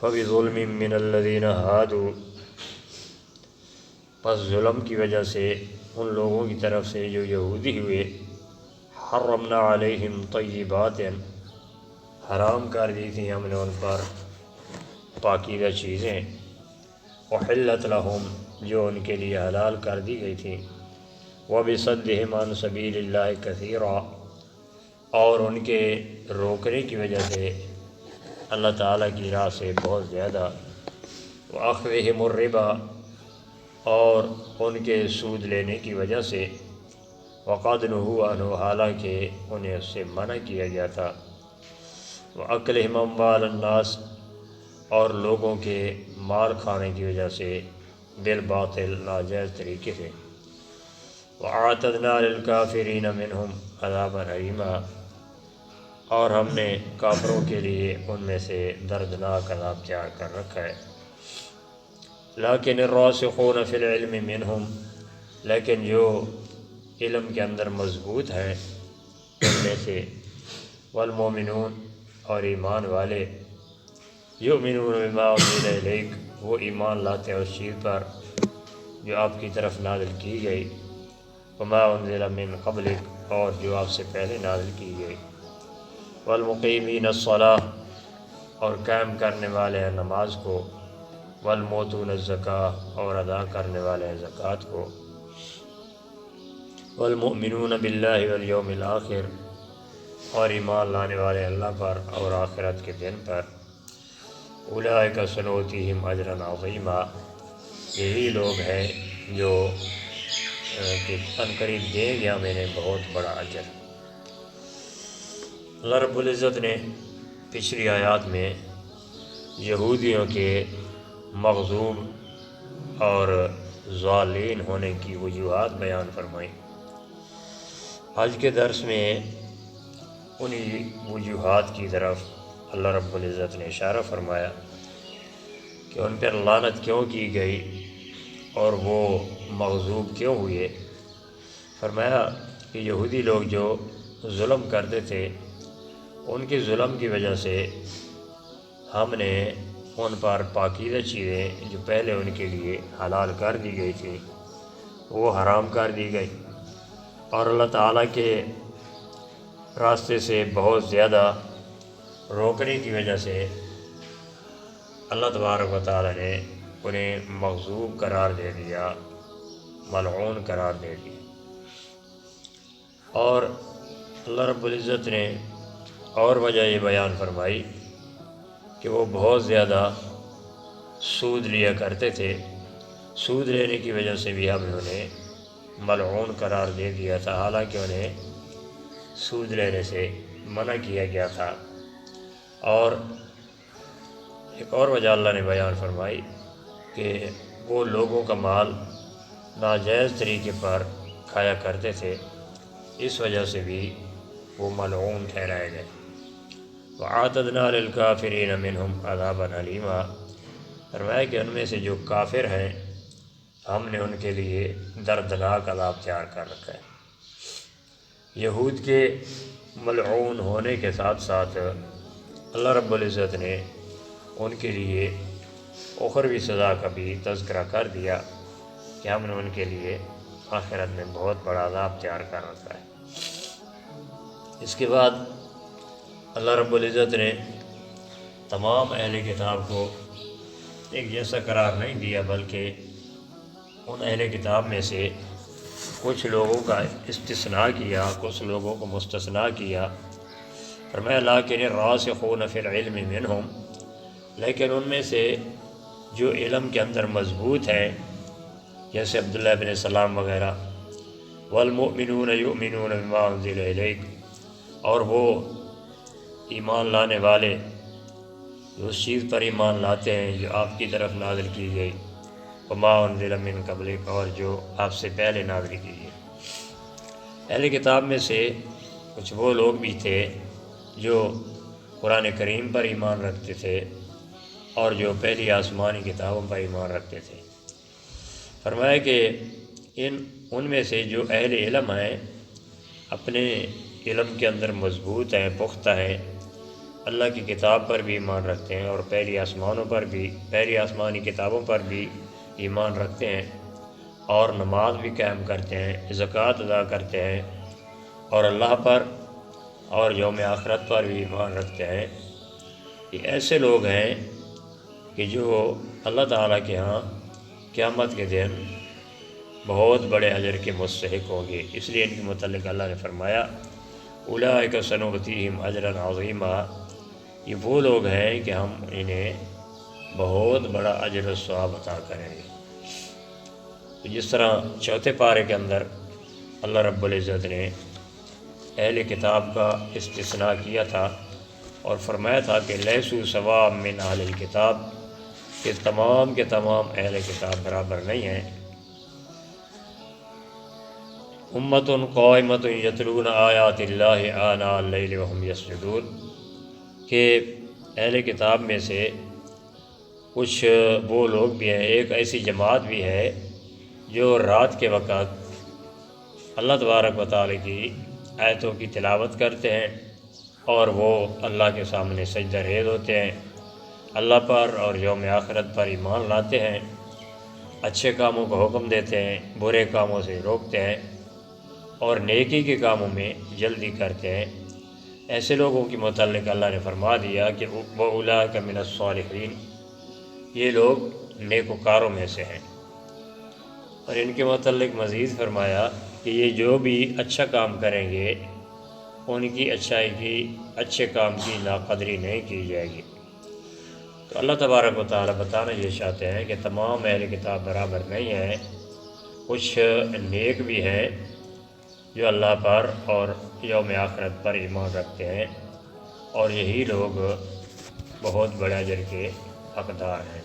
فَبِظُلْمٍ مِّنَ الَّذِينَ هَادُوا، پس ظلم کی وجہ سے ان لوگوں کی طرف سے جو یہودی ہوئے، حرمنا علیہم طیبات، حرام کر دی تھی ہم نے ان پر پاکیزہ چیزیں، احلت لہم، جو ان کے لیے حلال کر دی گئی تھی، وبصدہم عن سبیل اللہ کثیرا، اور ان کے روکنے کی وجہ سے اللہ تعالیٰ کی راہ سے بہت زیادہ، وأخذہم الربا، اور ان کے سود لینے کی وجہ سے، وقد نہوا عنہ، حالانکہ انہیں اس سے منع کیا گیا تھا، وأکلہم اموال الناس، اور لوگوں کے مال کھانے کی وجہ سے بالباطل، ناجائز طریقے سے، وأعتدنا للکافرین منہم عذابا الیما، اور ہم نے کافروں کے لیے ان میں سے دردناک عذاب تیار کر رکھا ہے۔ لیکن الراسخون فی العلم منہم، لیکن جو علم کے اندر مضبوط ہیں ان میں سے، والمومنون، اور ایمان والے، یؤمنون بما انزل الیک، وہ ایمان لاتے ہیں اس چیز پر جو آپ کی طرف نازل کی گئی، وما انزل من قبلک، اور جو آپ سے پہلے نازل کی گئی، والمقیمین الصلاۃ، اور قائم کرنے والے ہیں نماز کو، والموتون الزکاۃ، اور ادا کرنے والے ہیں زکوٰۃ کو، والمؤمنون باللہ والیوم الآخر، اور ایمان لانے والے اللہ پر اور آخرت کے دن پر، اولئک سنؤتیہم اجرا عظیما، یہی لوگ ہیں جو کہ عنقریب دیں گے ہمیں انہیں بہت بڑا اجر۔ اللہ رب العزت نے پچھلی آیات میں یہودیوں کے مغضوب اور ضالین ہونے کی وجوہات بیان فرمائی۔ آج کے درس میں انہی وجوہات کی طرف اللہ رب العزت نے اشارہ فرمایا کہ ان پر لعنت کیوں کی گئی اور وہ مغضوب کیوں ہوئے۔ فرمایا کہ یہودی لوگ جو ظلم کرتے تھے، ان کے ظلم کی وجہ سے ہم نے ان پر پاکیزہ چیزیں جو پہلے ان کے لیے حلال کر دی گئی تھی وہ حرام کر دی گئی، اور اللہ تعالیٰ کے راستے سے بہت زیادہ روکنے کی وجہ سے اللہ تبارک و تعالیٰ نے انہیں مغضوب قرار دے دیا، ملعون قرار دے دیا۔ اور اللہ رب العزت نے اور وجہ یہ بیان فرمائی کہ وہ بہت زیادہ سود لیا کرتے تھے، سود لینے کی وجہ سے بھی ہم نے انہیں ملعون قرار دے دیا تھا، حالانکہ انہیں سود لینے سے منع کیا گیا تھا۔ اور ایک اور وجہ اللہ نے بیان فرمائی کہ وہ لوگوں کا مال ناجائز طریقے پر کھایا کرتے تھے، اس وجہ سے بھی وہ ملعون ٹھہرائے گئے۔ وَأَعْتَدْنَا لِلْكَافِرِينَ مِنْهُمْ عَذَابًا أَلِيمًا، فرمایا کہ ان میں سے جو کافر ہیں ہم نے ان کے لیے دردناک عذاب تیار کر رکھا ہے۔ یہود کے ملعون ہونے کے ساتھ ساتھ اللہ رب العزت نے ان کے لیے اخروی سزا کا بھی تذکرہ کر دیا کہ ہم نے ان کے لیے آخرت میں بہت بڑا عذاب تیار کر رکھا ہے۔ اس کے بعد اللہ رب العزت نے تمام اہل کتاب کو ایک جیسا قرار نہیں دیا، بلکہ ان اہل کتاب میں سے کچھ لوگوں کا استثناء کیا، کچھ لوگوں کو مستثنیٰ کیا۔ فرمایا لیکن الراسخون فی العلم منہم، لیکن ان میں سے جو علم کے اندر مضبوط ہیں جیسے عبداللہ بن سلام وغیرہ، والمؤمنون یؤمنون بما انزل الیک، اور وہ ایمان لانے والے جو اس چیز پر ایمان لاتے ہیں جو آپ کی طرف نازل کی گئی، وما انزل من قبلک، اور جو آپ سے پہلے نازل کی گئی۔ اہل کتاب میں سے کچھ وہ لوگ بھی تھے جو قرآن کریم پر ایمان رکھتے تھے اور جو پہلی آسمانی کتابوں پر ایمان رکھتے تھے۔ فرمایا کہ ان میں سے جو اہل علم ہیں، اپنے علم کے اندر مضبوط ہیں، پختہ ہیں، اللہ کی کتاب پر بھی ایمان رکھتے ہیں اور پہلی آسمانوں پر بھی، پہلی آسمانی کتابوں پر بھی ایمان رکھتے ہیں، اور نماز بھی قائم کرتے ہیں، زکوٰۃ ادا کرتے ہیں، اور اللہ پر اور یوم آخرت پر بھی ایمان رکھتے ہیں، یہ ایسے لوگ ہیں کہ جو اللہ تعالیٰ کے ہاں قیامت کے دن بہت بڑے اجر کے مستحق ہوں گے۔ اس لیے ان کے متعلق اللہ نے فرمایا اولئک سنؤتیہم اجرا عظیما، یہ وہ لوگ ہیں کہ ہم انہیں بہت بڑا اجر و ثواب عطا کریں گے۔ تو جس طرح چوتھے پارے کے اندر اللہ رب العزت نے اہل کتاب کا استثناء کیا تھا اور فرمایا تھا کہ لیسوا سواء من اہل الکتاب، کہ تمام کے تمام اہل کتاب برابر نہیں ہیں۔ امۃ قائمۃ یتلون آیات اللہ آناء اللیل وہم یسجدون، کہ اہل کتاب میں سے کچھ وہ لوگ بھی ہیں، ایک ایسی جماعت بھی ہے جو رات کے وقت اللہ تبارک و تعالی کی آیتوں کی تلاوت کرتے ہیں، اور وہ اللہ کے سامنے سجدہ ریز ہوتے ہیں، اللہ پر اور یوم آخرت پر ایمان لاتے ہیں، اچھے کاموں کو حکم دیتے ہیں، برے کاموں سے روکتے ہیں، اور نیکی کے کاموں میں جلدی کرتے ہیں۔ ایسے لوگوں کے متعلق اللہ نے فرما دیا کہ وَأُولَٰئِکَ مِنَ الصَّالِحِینَ، یہ لوگ نیکوکاروں میں سے ہیں۔ اور ان کے متعلق مزید فرمایا کہ یہ جو بھی اچھا کام کریں گے ان کی اچھائی کی، اچھے کام کی ناقدری نہیں کی جائے گی۔ تو اللہ تبارک و تعالیٰ بتانا یہ چاہتے ہیں کہ تمام اہل کتاب برابر نہیں ہیں، کچھ نیک بھی ہیں جو اللہ پر اور یوم آخرت پر ایمان رکھتے ہیں، اور یہی لوگ بہت بڑے اجر کے حقدار ہیں۔